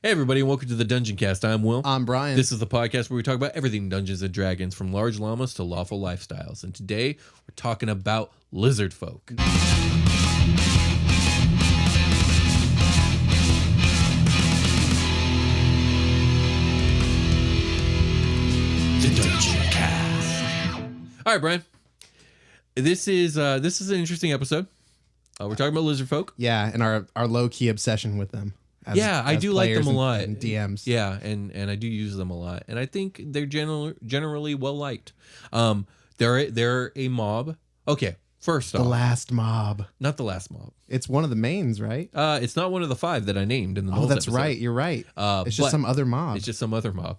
Hey everybody, and welcome to the Dungeoncast. I'm Will. I'm Brian. This is the podcast where we talk about everything Dungeons and Dragons, from large llamas to lawful lifestyles. And today we're talking about Lizardfolk. The Dungeoncast. All right, Brian. This is an interesting episode. We're talking about Lizardfolk. Yeah, and our low key obsession with them. I do like them a lot. And DMs. Yeah, and I do use them a lot, and I think they're generally well liked. They're a mob. Okay, first off, the last mob. Not the last mob. It's one of the mains, right? It's not one of the 5 that I named in the. Oh, that's episode. Right. You're right. It's just some other mob. It's just some other mob.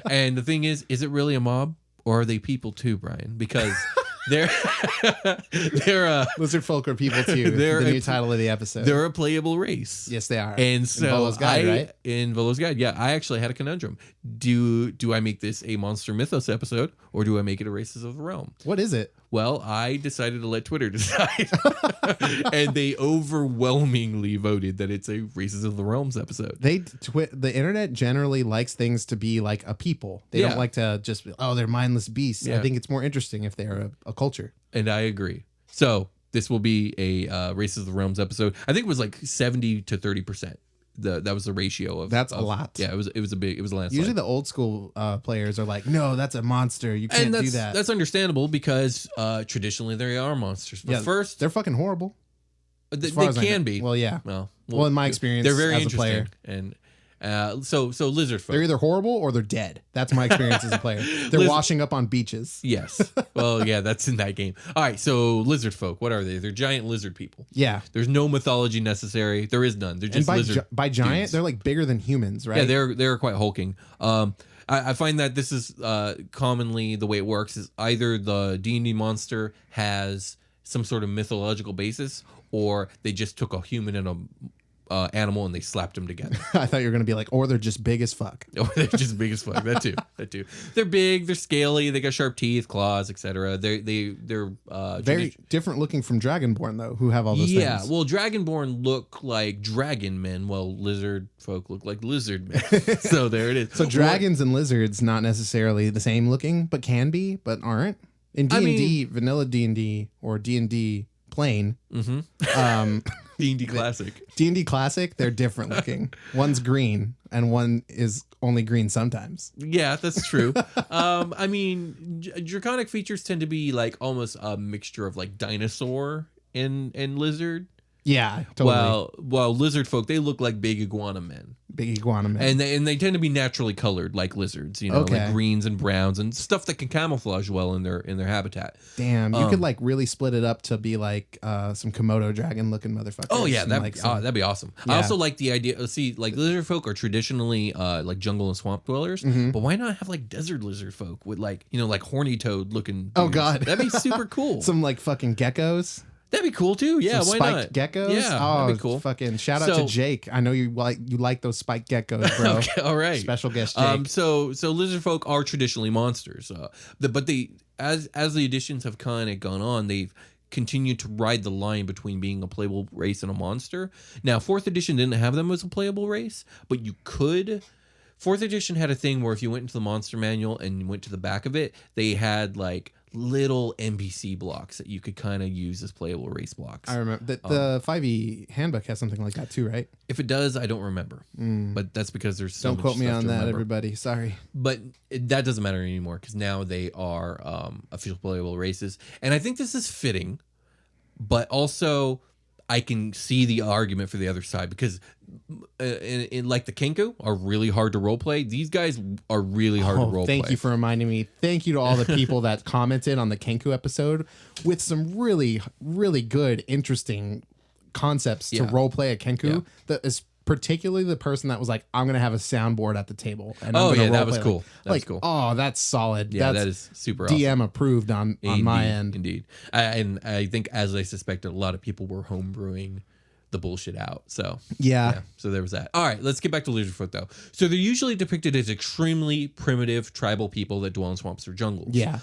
And the thing is it really a mob, or are they people too, Brian? Because they're Lizardfolk are people too. The new title of the episode. They're a playable race. Yes, they are. And so in Volo's Guide, right? In Volo's Guide, yeah. I actually had a conundrum. Do I make this a Monster Mythos episode, or do I make it a Races of the Realm? What is it? Well, I decided to let Twitter decide. And they overwhelmingly voted that it's a Races of the Realms episode. The internet generally likes things to be like a people. They don't like to just, they're mindless beasts. Yeah. I think it's more interesting if they're a culture. And I agree. So this will be a Races of the Realms episode. I think it was like 70 to 30%. That was the ratio of. That's a lot. Yeah, it was a landslide. Usually the old school players are like, no, that's a monster. You can't do that. That's understandable because traditionally they are monsters. But first, they're fucking horrible. They can be. Well, yeah. Well, in my experience, they're very as interesting. A player. And so Lizardfolk. They're either horrible or they're dead. That's my experience as a player. They're washing up on beaches. Yes. Well, yeah, that's in that game. All right, so Lizardfolk, what are they? They're giant lizard people. Yeah. There's no mythology necessary. There is none. They're just lizard by giant, dudes. They're like bigger than humans, right? Yeah, they're quite hulking. I find that this is commonly the way it works is either the D&D monster has some sort of mythological basis, or they just took a human and a animal and they slapped them together. I thought you were gonna be like, or they're just big as fuck. Or they're just big as fuck. That too. They're big. They're scaly. They got sharp teeth, claws, etc. They're very different looking from Dragonborn though, who have all those things. Yeah, well, Dragonborn look like dragon men, while lizard folk look like lizard men. So there it is. So dragons and lizards not necessarily the same looking, but can be, but aren't. In D&D, vanilla D&D or D&D plain. Mm-hmm. D&D Classic. D&D Classic, they're different looking. One's green and one is only green sometimes. Yeah, that's true. I mean, draconic features tend to be like almost a mixture of like dinosaur and lizard. Yeah, totally. While lizard folk, they look like big iguana men. Big iguana men. And they tend to be naturally colored like lizards, like greens and browns and stuff that can camouflage well in their habitat. Damn, you could like really split it up to be like some Komodo dragon looking motherfuckers. Oh yeah, that'd be awesome. Yeah. I also like the idea. See, like lizard folk are traditionally like jungle and swamp dwellers, but why not have like desert lizard folk with like like horny toad looking dudes? Oh god, that'd be super cool. Some like fucking geckos. That'd be cool too. Yeah, why spiked not? Geckos? Yeah, that'd be cool. Fucking shout out to Jake. I know you like those spiked geckos, bro. Okay, all right. Special guest Jake. So lizard folk are traditionally monsters. But they as the editions have kind of gone on, they've continued to ride the line between being a playable race and a monster. Now, 4th edition didn't have them as a playable race, but you could. 4th edition had a thing where if you went into the monster manual and you went to the back of it, they had like little NPC blocks that you could kind of use as playable race blocks. I remember that the 5e handbook has something like that too, right? If it does, I don't remember. But that's because there's so don't much quote me stuff on to that, remember. everybody. Sorry, but that doesn't matter anymore because now they are official playable races, and I think this is fitting. But also, I can see the argument for the other side because, in like the Kenku are really hard to roleplay. These guys are really hard to roleplay. Thank you for reminding me. Thank you to all the people that commented on the Kenku episode with some really, really good, interesting concepts to roleplay a Kenku. Yeah. That is particularly the person that was like, I'm going to have a soundboard at the table. And that was cool. That was cool. Oh, that's solid. Yeah, that's that is super awesome. DM approved on my end. Indeed. And I think, as I suspected, a lot of people were homebrewing the bullshit out. So yeah. So there was that. All right, let's get back to Lizardfolk though. So they're usually depicted as extremely primitive tribal people that dwell in swamps or jungles. Yeah.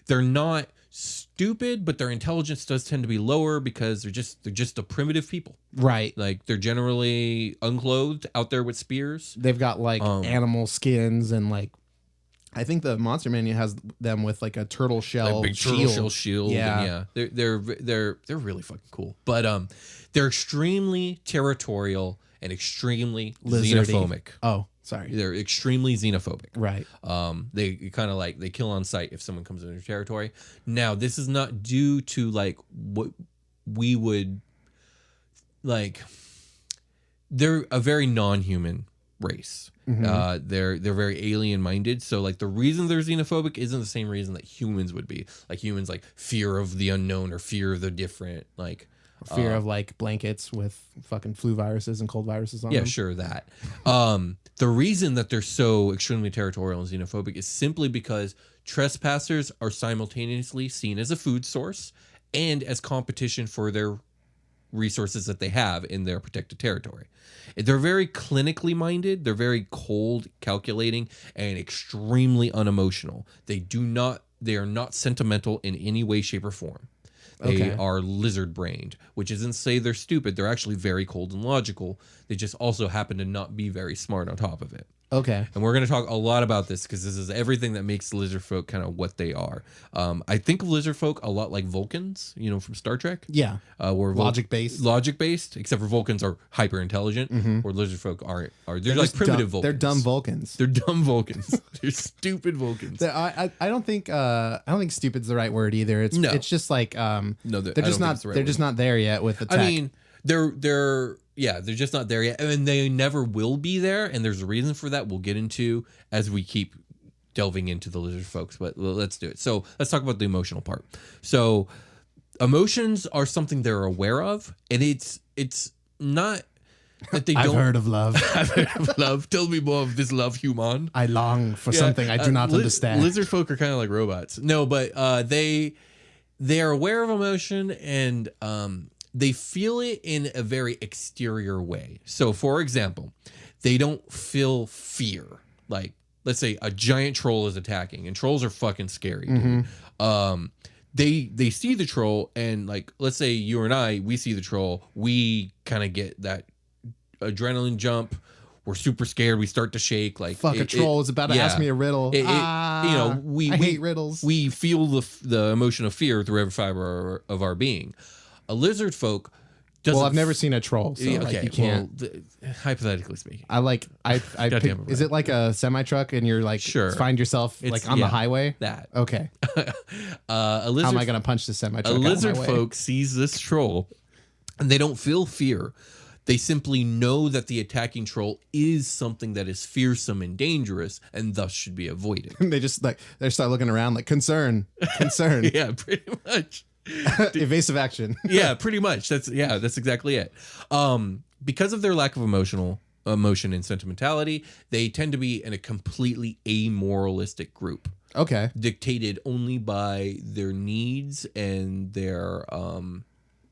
They're not stupid, but their intelligence does tend to be lower because they're just a primitive people. Right. Like they're generally unclothed out there with spears. They've got like animal skins and like I think the monster menu has them with like a turtle shell big shield. turtle shell shield. Yeah. And they're really fucking cool. But they're extremely territorial and extremely xenophobic. Oh, sorry. They're extremely xenophobic. Right. They kind of like they kill on sight if someone comes into their territory. Now, this is not due to like what we would like. They're a very non-human race. They're very alien minded. So like the reason they're xenophobic isn't the same reason that humans would be. Like humans like fear of the unknown or fear of the different. Like fear of like blankets with fucking flu viruses and cold viruses on them. Yeah, sure, that. The reason that they're so extremely territorial and xenophobic is simply because trespassers are simultaneously seen as a food source and as competition for their resources that they have in their protected territory. They're very clinically minded. They're very cold, calculating, and extremely unemotional. They are not sentimental in any way, shape, or form. They are lizard-brained, which isn't to say they're stupid. They're actually very cold and logical. They just also happen to not be very smart on top of it. Okay. And we're going to talk a lot about this because this is everything that makes Lizardfolk kind of what they are. I think of Lizardfolk a lot like Vulcans, from Star Trek. Yeah. Where logic-based. Logic-based, except for Vulcans are hyper-intelligent, where Lizardfolk are they're like primitive Vulcans. They're dumb Vulcans. They're dumb Vulcans. They're stupid Vulcans. I don't think stupid's the right word either. It's just like they're just not there yet with the tech. I mean, they're just not there yet, and they never will be there. And there's a reason for that. We'll get into as we keep delving into the lizard folks. But let's do it. So let's talk about the emotional part. So emotions are something they're aware of, and it's not that they don't. I've heard of love. I've heard of love. Tell me more of this love, human. I long for something I do not understand. Lizard folk are kind of like robots. No, but they are aware of emotion and they feel it in a very exterior way. So, for example, they don't feel fear. Like, let's say a giant troll is attacking, and trolls are fucking scary. Dude. They see the troll, and like, let's say you and I, we see the troll, we kind of get that adrenaline jump. We're super scared. We start to shake. Like, a troll is about to ask me a riddle. I hate riddles. We feel the emotion of fear through every fiber of our being. A lizard folk doesn't. Well, I've never seen a troll, so like you can't. Well, hypothetically speaking, is it like a semi truck and you're like find yourself like on the highway? That okay. A lizard, how am I going to punch the semi truck? A lizard folk sees this troll, and they don't feel fear. They simply know that the attacking troll is something that is fearsome and dangerous, and thus should be avoided. They just they start looking around like concern. Yeah, pretty much. Evasive action. Yeah, pretty much. That's exactly it. Because of their lack of emotion and sentimentality, they tend to be in a completely amoralistic group. Okay. Dictated only by their needs and their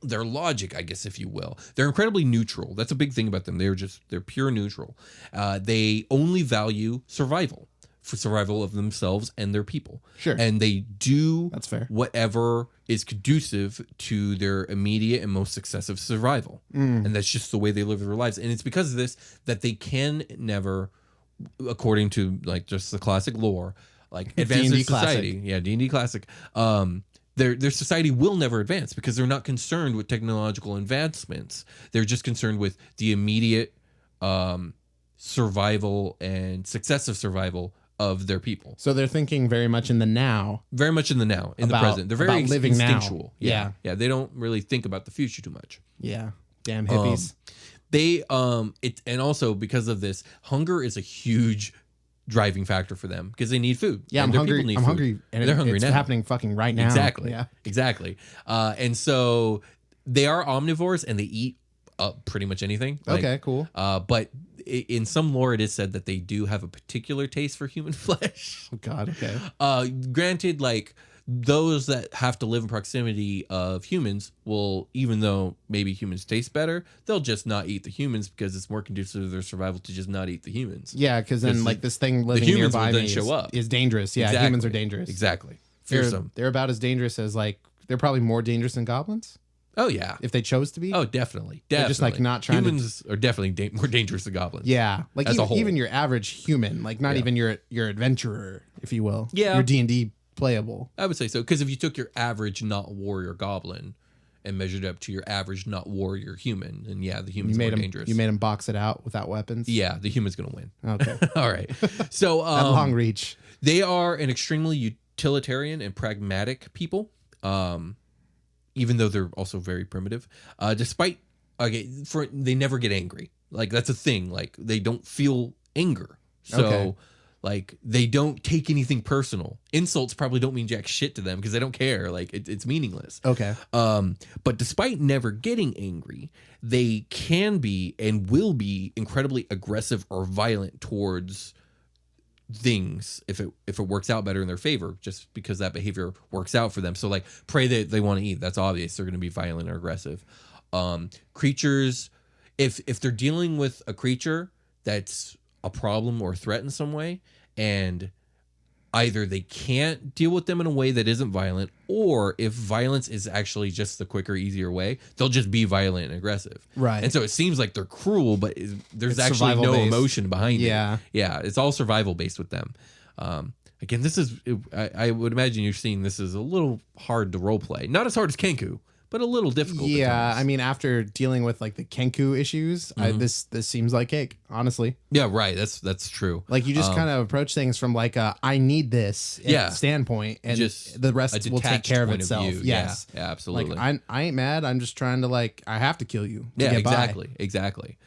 logic, I guess, if you will. They're incredibly neutral. That's a big thing about them. They're pure neutral. They only value survival for survival of themselves and their people. Sure. And they do that's fair. Whatever is conducive to their immediate and most successive survival. And that's just the way they live their lives. And it's because of this that they can never, according to like just the classic lore, like advance their society. Classic. Yeah, D&D classic. Their society will never advance because they're not concerned with technological advancements. They're just concerned with the immediate survival and successive survival of their people. So they're thinking very much in the now. Very much in the now, in the present. They're very living instinctual. Now. Yeah. They don't really think about the future too much. Yeah. Damn hippies. And also because of this, hunger is a huge driving factor for them because they need food. Yeah, I'm hungry. I'm hungry, and they're hungry now. It's happening fucking right now. Exactly. Yeah. Exactly. And so they are omnivores and they eat pretty much anything. Okay, cool. But in some lore, it is said that they do have a particular taste for human flesh. Oh God. Okay. Granted, like those that have to live in proximity of humans will, even though maybe humans taste better, they'll just not eat the humans because it's more conducive to their survival to just not eat the humans. Yeah, because then like this thing living nearby me is dangerous. Yeah, exactly. Humans are dangerous. Exactly. fearsome. They're about as dangerous as like they're probably more dangerous than goblins Oh yeah. if they chose to be. Oh, definitely. They're just like not trying Humans are definitely more dangerous than goblins. Yeah, like as a whole. even your average human, like not even your adventurer, if you will. Yeah. Your D&D playable. I would say so, because if you took your average not warrior goblin and measured up to your average not warrior human, and yeah, the human's more dangerous. You made him box it out without weapons. Yeah, the human's gonna win. Okay. All right. So At long reach. they are an extremely utilitarian and pragmatic people. Even though they're also very primitive, despite they never get angry. Like that's a thing. Like they don't feel anger, so like they don't take anything personal. Insults probably don't mean jack shit to them because they don't care. Like it's meaningless. Okay. But despite never getting angry, they can be and will be incredibly aggressive or violent towards things if it works out better in their favor, just because that behavior works out for them. So like prey that they want to eat, that's obvious, they're going to be violent or aggressive. Creatures, if they're dealing with a creature that's a problem or a threat in some way, and either they can't deal with them in a way that isn't violent, or if violence is actually just the quicker, easier way, they'll just be violent and aggressive. Right. And so it seems like they're cruel, but there's It's actually no survival-based. emotion behind it. Yeah. Yeah. It's all survival based with them. Again, this is, I would imagine you're seeing this is a little hard to role play. Not as hard as Kenku, but a little difficult. Yeah, at times. I mean, after dealing with like the Kenku issues, this seems like cake, honestly. Yeah, right. That's true. Like you just kind of approach things from like a I need this standpoint, and Just the rest a will take detached care of point itself. view. Yes, Yeah, absolutely. Like I ain't mad. I'm just trying to like I have to kill you. To Yeah, get by. exactly.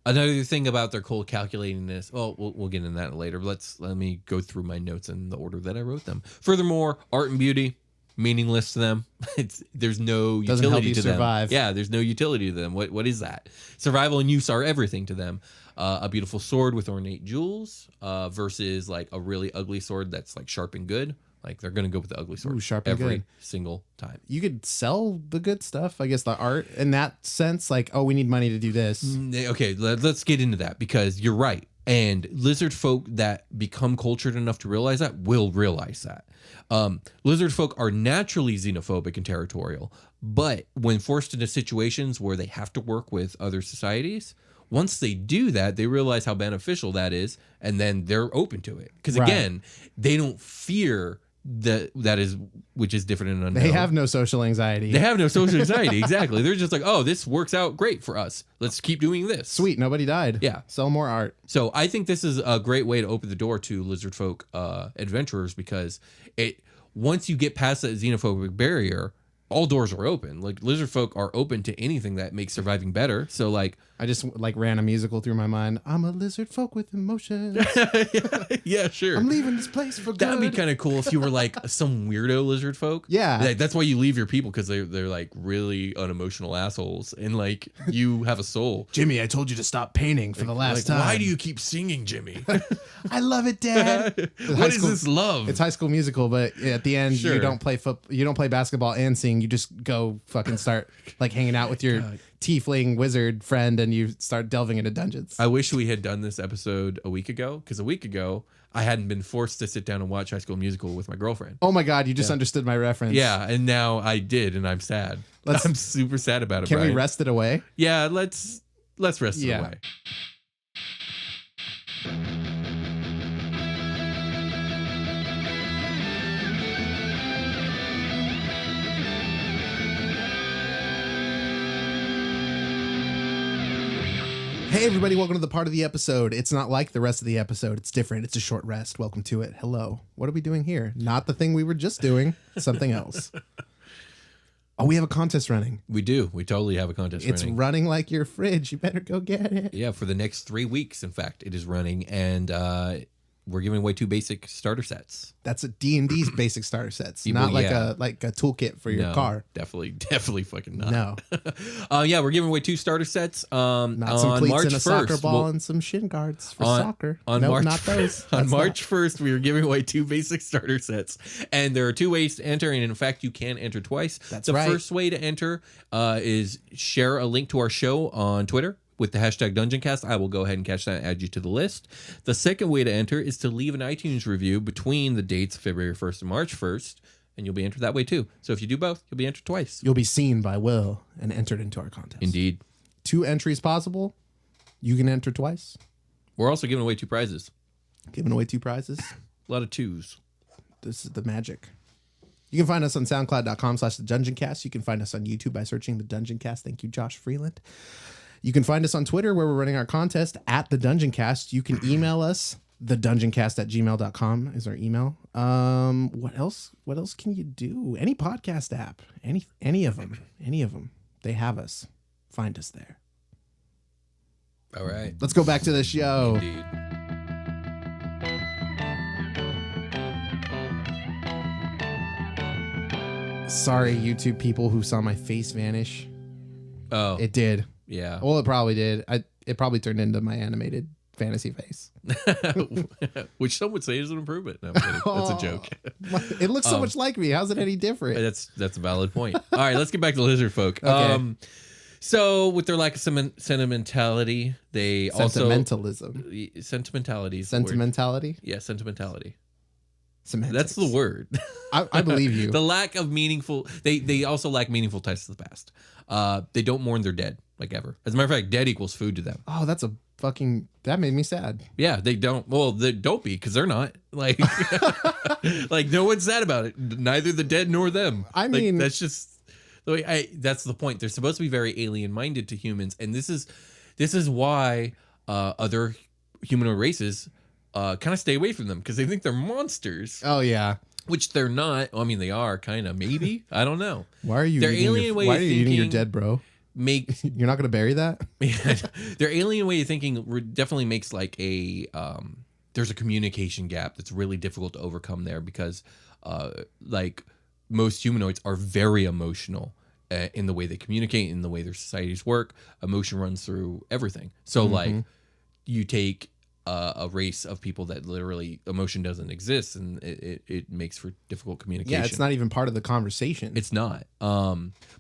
Another thing about their cold calculating this. Well, we'll get into that later. But let me go through my notes in the order that I wrote them. Furthermore, art and beauty meaningless to them. There's no Doesn't help utility you to survive. them. Yeah, there's no utility to them. What is that? Survival and use are everything to them. A beautiful sword with ornate jewels versus like a really ugly sword that's like sharp and good. Like they're gonna go with the ugly sword. Ooh, sharp and every good. single time. You could sell the good stuff, I guess, the art in that sense. Like, oh, we need money to do this. Okay, let's get into that because you're right. And lizard folk that become cultured enough to realize that will realize that. Lizard folk are naturally xenophobic and territorial, but when forced into situations where they have to work with other societies, once they do that, they realize how beneficial that is, and then they're open to it. Because again, they don't fear which is different and unknown. They have no social anxiety. They have no social anxiety. Exactly. They're just like, oh, this works out great for us. Let's keep doing this. Sweet, nobody died. Yeah. Sell more art. So I think this is a great way to open the door to lizard folk adventurers because once you get past that xenophobic barrier, all doors are open. Like lizard folk are open to anything that makes surviving better. So like I just like ran a musical through my mind. I'm a lizard folk with emotions. yeah, sure. I'm leaving this place for good. That'd be kind of cool if you were like some weirdo lizard folk. Yeah. Like, that's why you leave your people because they're like really unemotional assholes and like you have a soul. Jimmy, I told you to stop painting for the last time. Why do you keep singing, Jimmy? I love it, Dad. What is this love? It's High School Musical, but at the end Sure. you don't play basketball and sing. You just go fucking start like hanging out with your tiefling wizard friend and you start delving into dungeons. I wish we had done this episode a week ago because a week ago I hadn't been forced to sit down and watch High School Musical with my girlfriend. Oh my God, you just understood my reference. Yeah, and now I did, and I'm sad. I'm super sad about it. Can we Brian. rest it away? Yeah, let's rest it away. Hey everybody, welcome to the part of the episode. It's not like the rest of the episode. It's different. It's a short rest. Welcome to it. Hello. What are we doing here? Not the thing we were just doing. Something else. Oh, we have a contest running. We do. We totally have a contest It's running. running like your fridge. You better go get it. Yeah, for the next 3 weeks, in fact, it is running, and we're giving away 2 basic starter sets. That's a D&D's basic starter sets, Yeah, not well, like a toolkit for your No, car. Definitely fucking not. No. Yeah, we're giving away 2 starter sets. Not on some cleats March and a 1st, soccer ball and some shin guards for soccer. On No, March, not those. On That's March 1st, we are giving away 2 basic starter sets. And there are 2 ways to enter. And in fact, you can enter twice. That's the right. first way to enter is share a link to our show on Twitter with the hashtag Dungeoncast, I will go ahead and catch that and add you to the list. The second way to enter is to leave an iTunes review between the dates of February 1st and March 1st, and you'll be entered that way too. So if you do both, you'll be entered twice. You'll be seen by Will and entered into our contest. Indeed. 2 entries possible. You can enter twice. We're also giving away 2 prizes. Giving away 2 prizes. A lot of 2s. This is the magic. You can find us on soundcloud.com/thedungeoncast. You can find us on YouTube by searching the Dungeoncast. Thank you, Josh Freeland. You can find us on Twitter where we're running our contest at the Dungeoncast. You can email us. thedungeoncast@gmail.com is our email. What else? What else can you do? Any podcast app, any of them, they have us. Find us there. All right. Let's go back to the show. Indeed. Sorry, YouTube people who saw my face vanish. Oh, It did. yeah. Well, it probably did. It probably turned into my animated fantasy face. Which some would say is an improvement. No, I'm kidding. That's a joke. It looks so much like me. How's it any different? That's a valid point. All right, let's get back to Lizardfolk. Okay. So with their lack of sentimentality, they Sentimentalism. Sentimentality. Sentimentality? Yeah, sentimentality. Semantics. That's the word. I believe you. The lack of meaningful. They also lack meaningful ties to the past. They don't mourn their dead like ever. As a matter of fact, dead equals food to them. Oh, that's a fucking. That made me sad. Yeah, they don't. Well, they don't be because they're not like like no one's sad about it. Neither the dead nor them. I mean, that's just the way. That's the point. They're supposed to be very alien minded to humans, and this is why other humanoid races kind of stay away from them because they think they're monsters. Oh yeah. Which they're not. I mean, they are kind of, maybe. I don't know. Why are you? Their alien way why of are you eating your thinking dead, bro? You're not gonna bury that. Their alien way of thinking definitely makes like a there's a communication gap that's really difficult to overcome there because like most humanoids are very emotional in the way they communicate, in the way their societies work. Emotion runs through everything. So like you take a race of people that literally emotion doesn't exist, and it makes for difficult communication. Yeah, it's not even part of the conversation. It's not.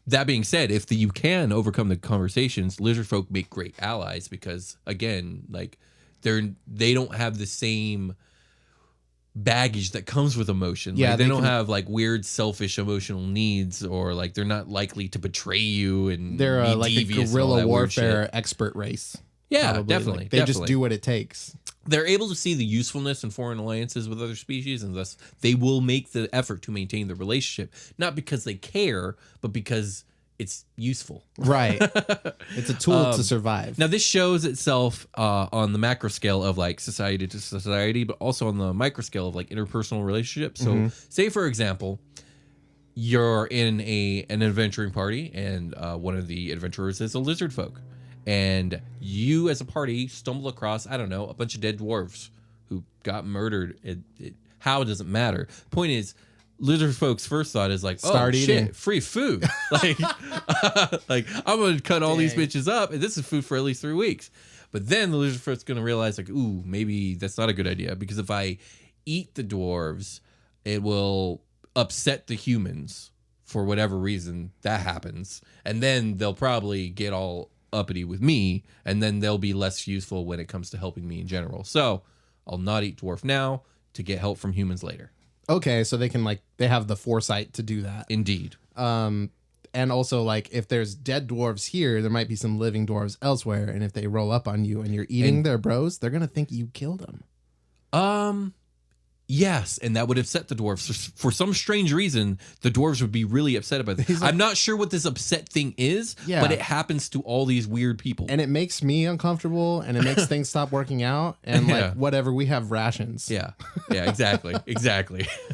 That being said, if you can overcome the conversations, Lizardfolk make great allies because again, like they don't have the same baggage that comes with emotion. Yeah, like, they don't have like weird selfish emotional needs, or like they're not likely to betray you, and they're be like a devious and all guerrilla that weird warfare shit. expert race. Yeah, probably. definitely. Like, they just do what it takes. They're able to see the usefulness in foreign alliances with other species, and thus they will make the effort to maintain the relationship, not because they care, but because it's useful. Right. It's a tool to survive. Now, this shows itself on the macro scale of like society to society, but also on the micro scale of like interpersonal relationships. So, say for example, you're in an adventuring party, and one of the adventurers is a Lizardfolk. And you, as a party, stumble across, I don't know, a bunch of dead dwarves who got murdered. How doesn't matter. Point is, Lizardfolk's first thought is like, Start eating. Shit, free food. Like, like I'm going to cut all these bitches up, and this is food for at least 3 weeks. But then the Lizardfolk's going to realize, like, ooh, maybe that's not a good idea, because if I eat the dwarves, it will upset the humans for whatever reason that happens. And then they'll probably get all uppity with me, and then they'll be less useful when it comes to helping me in general. So I'll not eat dwarf now to get help from humans later. Okay, so they can they have the foresight to do that. Indeed. And also, like, if there's dead dwarves here, there might be some living dwarves elsewhere, and if they roll up on you and you're eating their bros, they're gonna think you killed them. Yes, and that would upset the dwarves. For some strange reason, the dwarves would be really upset about this. I'm not sure what this upset thing is, but it happens to all these weird people. And it makes me uncomfortable, and it makes things stop working out, and like whatever, we have rations. Yeah, exactly.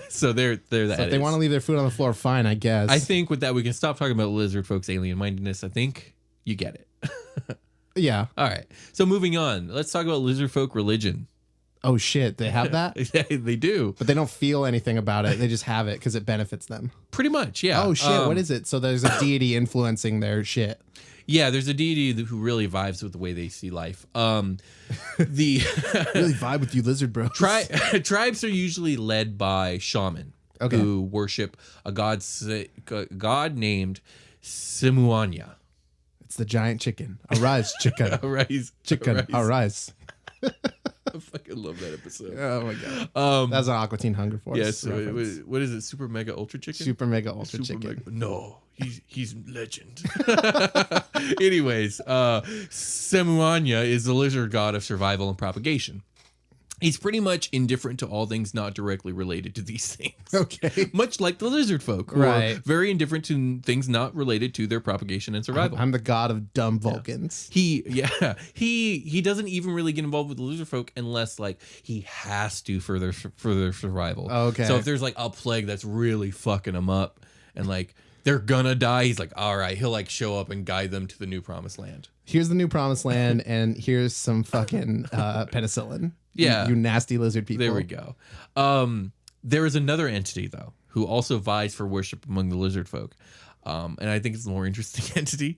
So they're that. So if they want to leave their food on the floor, fine, I guess. I think with that we can stop talking about Lizardfolk's alien mindedness. I think you get it. Yeah. All right. So moving on, let's talk about Lizardfolk religion. Oh shit, they have that? They do. But they don't feel anything about it. They just have it because it benefits them. Pretty much, yeah. Oh shit, what is it? So there's a deity influencing their shit. Yeah, there's a deity who really vibes with the way they see life. The really vibe with you, lizard bros. Tribes are usually led by shaman who worship a god named Simuanya. It's the giant chicken. Arise, chicken. Arise, Chicken, arise. I fucking love that episode. Oh my god. That's an Aqua Teen Hunger Force. Yes. reference. What is it? Super Mega Ultra Chicken? Super Mega Ultra Chicken. No, he's legend. Anyways, Semuanya is the lizard god of survival and propagation. He's pretty much indifferent to all things not directly related to these things. Okay. Much like the Lizardfolk, who Right. are very indifferent to things not related to their propagation and survival. I'm the god of dumb Vulcans. He doesn't even really get involved with the Lizardfolk unless like he has to for their survival. Okay. So if there's like a plague that's really fucking them up and like they're gonna die, he's like, all right, he'll like show up and guide them to the new promised land. Here's the new promised land, and here's some fucking penicillin. Yeah. You nasty lizard people. There we go. There is another entity though who also vies for worship among the Lizardfolk, and I think it's the more interesting entity.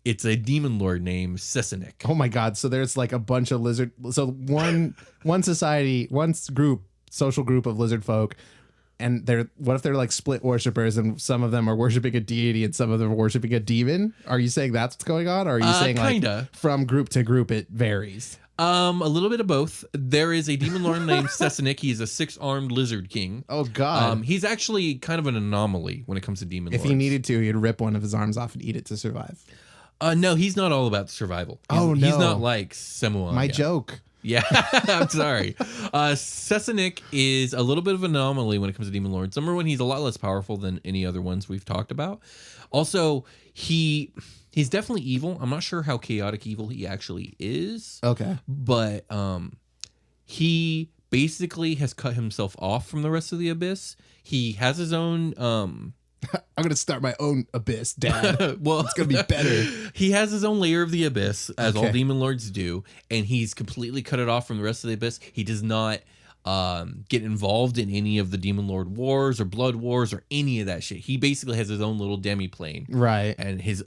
It's a demon lord named Sesenik. Oh my god! So there's like a bunch of lizard. So one society, one group, social group of lizard folk, and they're what if they're like split worshippers, and some of them are worshiping a deity, and some of them are worshiping a demon? Are you saying that's what's going on, or are you saying kinda. like from group to group it varies? A little bit of both. There is a demon lord named Sesenik. He's a 6-armed lizard king. Oh god! He's actually kind of an anomaly when it comes to demon If lords. he needed to, he'd rip one of his arms off and eat it to survive. No, he's not all about survival. Oh, He's no. not like Semuanya. My joke. Yeah, I'm sorry. Sesenik is a little bit of an anomaly when it comes to demon lords. Number one, he's a lot less powerful than any other ones we've talked about. Also, he's definitely evil. I'm not sure how chaotic evil he actually is. Okay. But he basically has cut himself off from the rest of the abyss. He has his own I'm gonna start my own abyss, Dad. well, It's gonna be better. He has his own layer of the abyss, as all Okay. demon lords do, and he's completely cut it off from the rest of the abyss. He does not get involved in any of the demon lord wars or blood wars or any of that shit. He basically has his own little demi-plane. Right. And his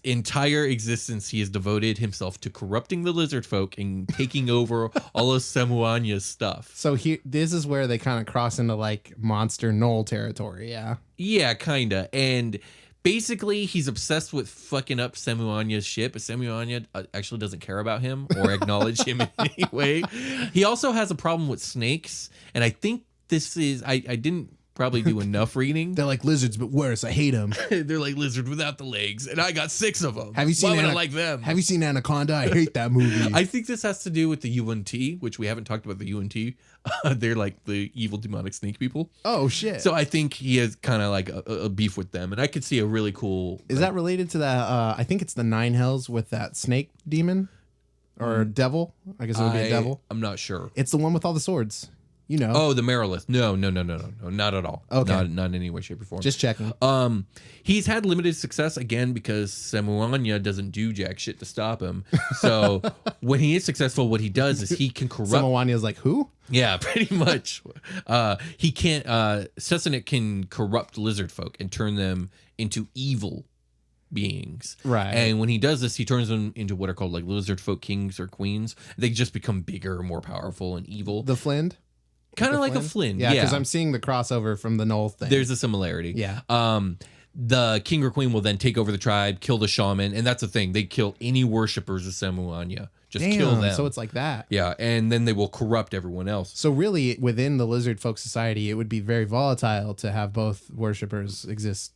entire existence, he has devoted himself to corrupting the lizard folk and taking over all of Semuanya's stuff. So this is where they kind of cross into like monster knoll territory. Yeah. Yeah, kinda. And basically, he's obsessed with fucking up Semuanya's shit, but Semuanya actually doesn't care about him or acknowledge him in any way. He also has a problem with snakes, and I think this is I didn't probably do enough reading. They're like lizards, but worse. I hate them. They're like lizard without the legs, and I got 6 of them. Have you seen Why would I like them? Have you seen Anaconda? I hate that movie. I think this has to do with the UNT, which we haven't talked about the UNT. They're like the evil demonic snake people. Oh shit. So I think he has kind of like a beef with them, and I could see a really cool. Is that related to that? I think it's the Nine Hells with that snake demon or devil. I guess it would be a devil. I'm not sure. It's the one with all the swords. You know. Oh, the Marilith. No, not at all. Okay. Not in any way, shape, or form. Just checking. He's had limited success again because Semuanya doesn't do jack shit to stop him. So when he is successful, what he does is he can corrupt. Semuanya's like who? Yeah, pretty much. He can't. Sesenik can corrupt lizard folk and turn them into evil beings. Right. And when he does this, he turns them into what are called like lizard folk kings or queens. They just become bigger, more powerful, and evil. The Flynn. Kind of like a Flynn. Yeah, because I'm seeing the crossover from the Knoll thing. There's a similarity. Yeah. The king or queen will then take over the tribe, kill the shaman, and that's the thing. They kill any worshippers of Semuanya. Just kill them. So it's like that. Yeah, and then they will corrupt everyone else. So really, within the lizard folk society, it would be very volatile to have both worshippers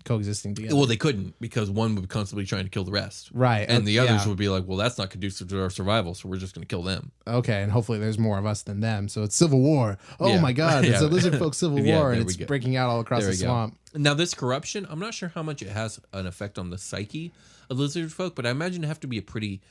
coexisting together. Well, they couldn't because one would be constantly trying to kill the rest. Right. And the others yeah. would be like, well, that's not conducive to our survival, so we're just going to kill them. Okay, and hopefully there's more of us than them. So it's civil war. Oh Yeah. my God, it's Yeah. a lizard folk civil Yeah, war, there and we it's go. breaking out all across There the we go. swamp. Now, this corruption, I'm not sure how much it has an effect on the psyche of lizard folk, but I imagine it have to be a pretty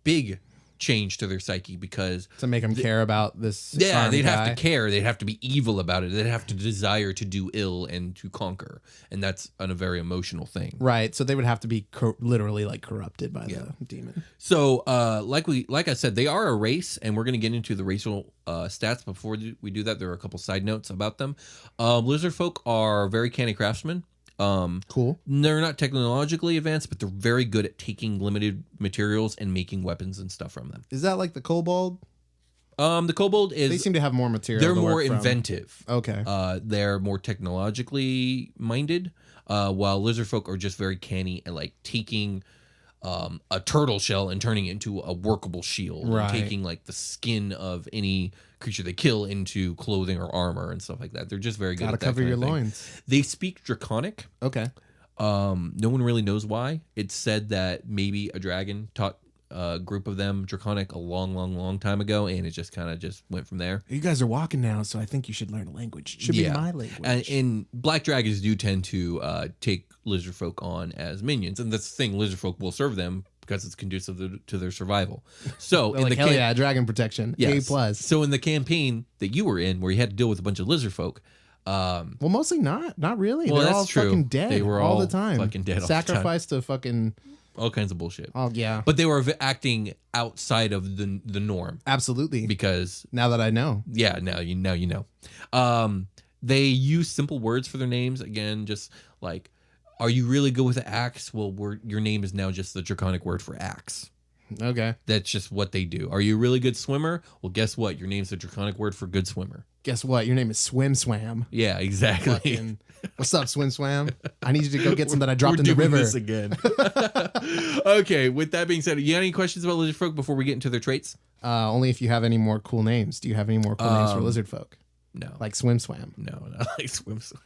big change to their psyche because To make them care about this. yeah, armed they'd guy. have to care. They'd have to be evil about it. They'd have to desire to do ill and to conquer, and that's a very emotional thing. Right, so they would have to be literally like corrupted by Yeah. the demon. So, like I said, they are a race, and we're going to get into the racial stats. Before we do that, there are a couple side notes about them. Lizard folk are very canny craftsmen. Cool. They're not technologically advanced, but they're very good at taking limited materials and making weapons and stuff from them. Is that like the kobold? The kobold They is seem to have more material. they're to more work from. inventive. Okay. They're more technologically minded, while lizardfolk are just very canny and like taking a turtle shell and turning it into a workable shield, Right. and taking like the skin of any creature they kill into clothing or armor and stuff like that. They're just very good Gotta at that cover kind your of thing. loins. They speak Draconic. Okay. No one really knows why. It's said that maybe a dragon taught a group of them Draconic a long time ago, and it just kind of just went from there. You guys are walking now, so I think you should learn a language. It should be my language. And black dragons do tend to take lizardfolk on as minions, and that's the thing. Lizardfolk will serve them because it's conducive to their survival. So They're like, hell yeah, dragon protection. yes. A+. So in the campaign that you were in, where you had to deal with a bunch of lizardfolk, Well, mostly not. Not really. Well, They're that's all true. fucking dead They were all all the time. fucking dead all the time. Sacrificed to fucking... all kinds of bullshit. Oh, yeah. But they were acting outside of the norm Absolutely. because Now that I know. yeah, now you know. They use simple words for their names. Again, just like, are you really good with the axe? Well, your name is now just the Draconic word for axe. Okay. That's just what they do. Are you a really good swimmer? Well, guess what? Your name's the Draconic word for good swimmer. Guess what? Your name is Swim-Swam. Yeah, exactly. Fucking, what's up, Swim-Swam? I need you to go get some that I dropped We're in the doing river. this again. Okay, with that being said, you got any questions about lizardfolk before we get into their traits? Only if you have any more cool names. Do you have any more cool names for lizardfolk? No. Like Swim-Swam. No, not like Swim-Swam.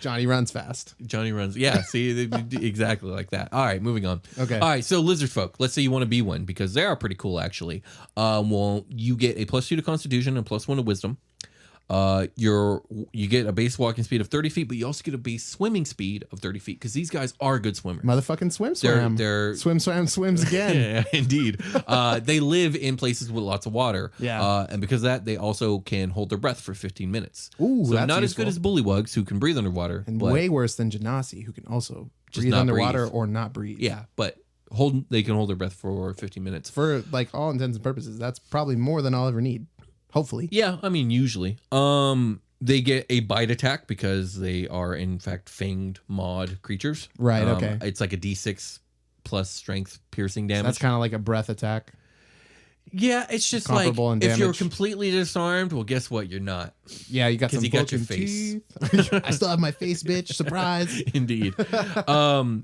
Johnny runs fast. Johnny runs. Yeah, see, exactly like that. All right, moving on. Okay. All right, so lizardfolk. Let's say you want to be one because they are pretty cool, actually. Well, you get a +2 to Constitution and +1 to Wisdom. You get a base walking speed of 30 feet, but you also get a base swimming speed of 30 feet because these guys are good swimmers. Motherfucking Swim-Swam. They're Swim-Swam swims again. yeah, indeed. They live in places with lots of water. Yeah. And because of that, they also can hold their breath for 15 minutes. Ooh, so that's not as useful. good as bullywugs who can breathe underwater. And but, way worse than Genasi, who can also Just breathe not underwater breathe. or not breathe. yeah, but they can hold their breath for 15 minutes. For like all intents and purposes, that's probably more than I'll ever need. Hopefully. Yeah, I mean, usually. They get a bite attack because they are, in fact, fanged mod creatures. Right, okay. It's like a D6 plus strength piercing damage. That's kind of like a breath attack. Yeah, it's just like, Comparable in if you're damage. completely disarmed, well, guess what? You're not. Yeah, you got 'Cause some you got your Vulcan face. teeth. I still have my face, bitch. Surprise. Indeed.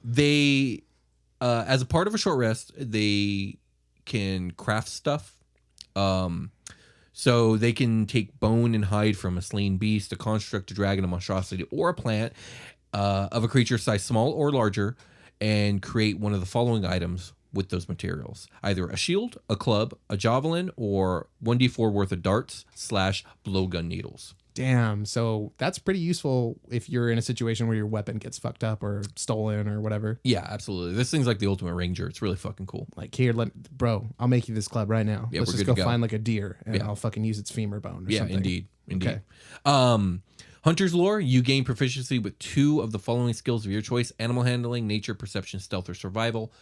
They, as a part of a short rest, they can craft stuff. So they can take bone and hide from a slain beast, a construct, a dragon, a monstrosity, or a plant of a creature size small or larger, and create one of the following items with those materials. Either a shield, a club, a javelin, or 1d4 worth of darts / blowgun needles. Damn. So that's pretty useful if you're in a situation where your weapon gets fucked up or stolen or whatever. Yeah, absolutely. This thing's like the ultimate ranger. It's really fucking cool. Like, here, bro, I'll make you this club right now. Yeah, Let's we're just good go to go. find like a deer and Yeah. I'll fucking use its femur bone or Yeah, something. indeed. Okay. Hunter's lore, you gain proficiency with 2 of the following skills of your choice: animal handling, nature, perception, stealth, or survival.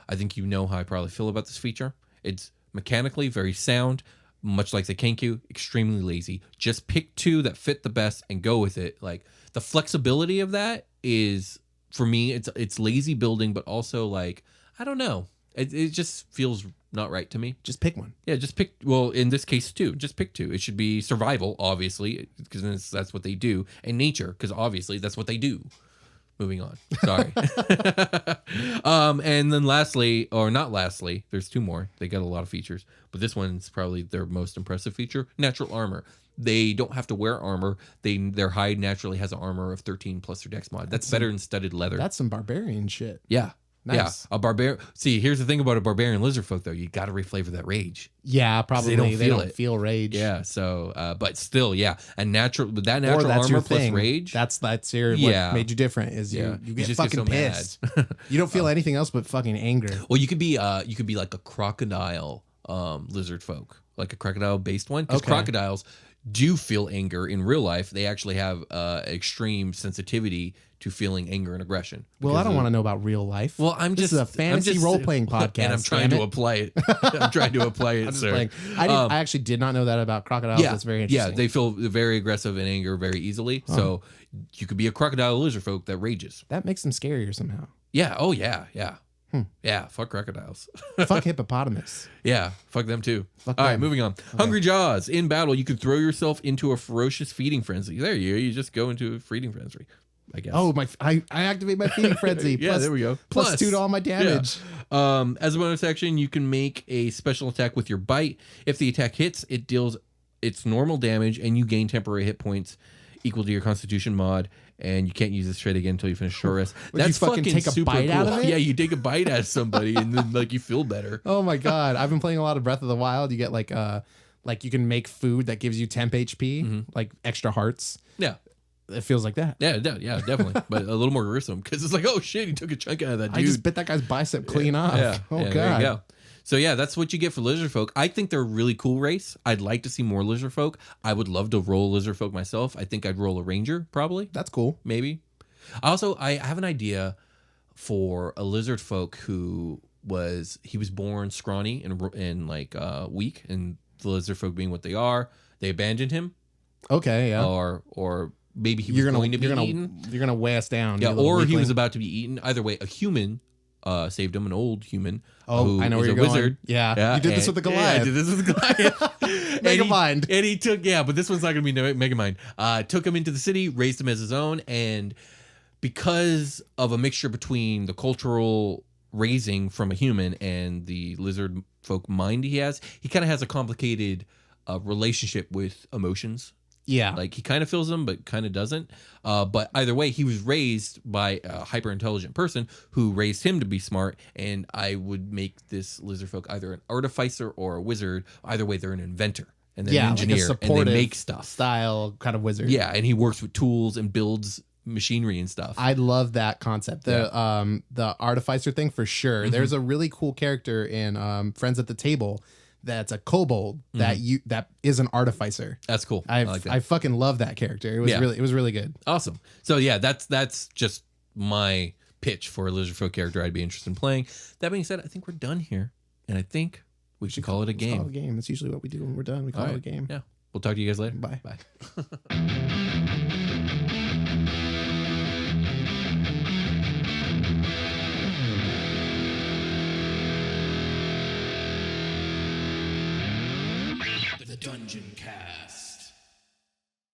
I think you know how I probably feel about this feature. It's mechanically very sound, much like the Kenku, extremely lazy. Just pick 2 that fit the best and go with it. Like, the flexibility of that is, for me, it's lazy building, but also like, I don't know. It just feels not right to me. Just pick one. Yeah, just pick. Well, in this case, 2. Just pick 2. It should be survival, obviously, because that's what they do, and nature, because obviously that's what they do. Moving on. Sorry. And then lastly, or not lastly, there's 2 more. They got a lot of features, but this one's probably their most impressive feature: natural armor. They don't have to wear armor. Their hide naturally has an armor of 13 plus their dex mod. That's better than studded leather. That's some barbarian shit. Yeah. Nice. Yeah, a barbarian. See, here's the thing about a barbarian lizardfolk, though. You got to reflavor that rage. Yeah, probably. They don't feel rage. Yeah. So, but still, yeah. And that Or natural that's your armor plus thing. rage. That's your Yeah. what made you different is Yeah. you You get just get fucking so mad. pissed. You don't feel anything else but fucking anger. Well, you could be like a crocodile lizard folk, like a crocodile based one, because Okay. crocodiles do feel anger in real life. They actually have extreme sensitivity to feeling anger and aggression. Well, I don't want to know about real life. Well, This is a fantasy role-playing podcast, and I'm trying damn to it. apply it. I'm trying to apply it, I'm just sir. playing. I actually did not know that about crocodiles. Yeah, That's very yeah, interesting. they feel very aggressive and anger very easily. So you could be a crocodile lizard folk that rages. That makes them scarier somehow. Yeah. Oh yeah. Yeah. Yeah, fuck crocodiles. Fuck hippopotamus. Yeah, fuck them too. Fuck All right, them. moving on. Hungry Jaws. In battle, you can throw yourself into a ferocious feeding frenzy. There you go. You just go into a feeding frenzy, I guess. Oh, I activate my feeding frenzy. Yeah, Plus- there we go. Plus 2 to all my damage. Yeah. As a bonus action, you can make a special attack with your bite. If the attack hits, it deals its normal damage, and you gain temporary hit points equal to your Constitution mod. And you can't use this trait again until you finish short rest. Would you That's fucking take a super bite cool. out of it? Yeah, you take a bite out of somebody, and then like you feel better. Oh my god, I've been playing a lot of Breath of the Wild. You get like you can make food that gives you temp HP, like extra hearts. Yeah. It feels like that. Yeah, definitely, but a little more gruesome because it's like, oh shit, he took a chunk out of that dude. I just bit that guy's bicep clean off. Yeah. Oh Yeah, god. there you go. So yeah, that's what you get for Lizardfolk. I think they're a really cool race. I'd like to see more Lizardfolk. I would love to roll Lizardfolk myself. I think I'd roll a Ranger probably, That's cool. maybe. Also, I have an idea for a Lizardfolk who was born scrawny and like weak, and the Lizardfolk being what they are, they abandoned him, Okay, yeah. or maybe he was going to be eaten. You're gonna weigh us down. Yeah, you little or he weakling. was about to be eaten. Either way, a human saved him, an old human. Oh, who I know is where a you're going. wizard. Yeah, you did this with the Goliath. Yeah, I did this with the Goliath. Megamind. And he took, but this one's not going to be Megamind. Took him into the city, raised him as his own, and because of a mixture between the cultural raising from a human and the lizard folk mind he kind of has a complicated relationship with emotions. Yeah. Like he kind of feels them, but kind of doesn't. But either way, he was raised by a hyper intelligent person who raised him to be smart. And I would make this lizard folk either an artificer or a wizard. Either way, they're an inventor and then an engineer, like a and they supportive make stuff. Style kind of wizard. Yeah, and he works with tools and builds machinery and stuff. I love that concept. The artificer thing for sure. Mm-hmm. There's a really cool character in Friends at the Table that's a kobold that is an artificer. That's cool. I like that. I fucking love that character. It was really good. Awesome. So yeah, that's just my pitch for a lizardfolk character I'd be interested in playing. That being said, I think we're done here, and I think we should call it a Let's call it a game. game. That's usually what we do when we're done. We call it a game. Yeah. We'll talk to you guys later. Bye. Bye. The Dungeoncast.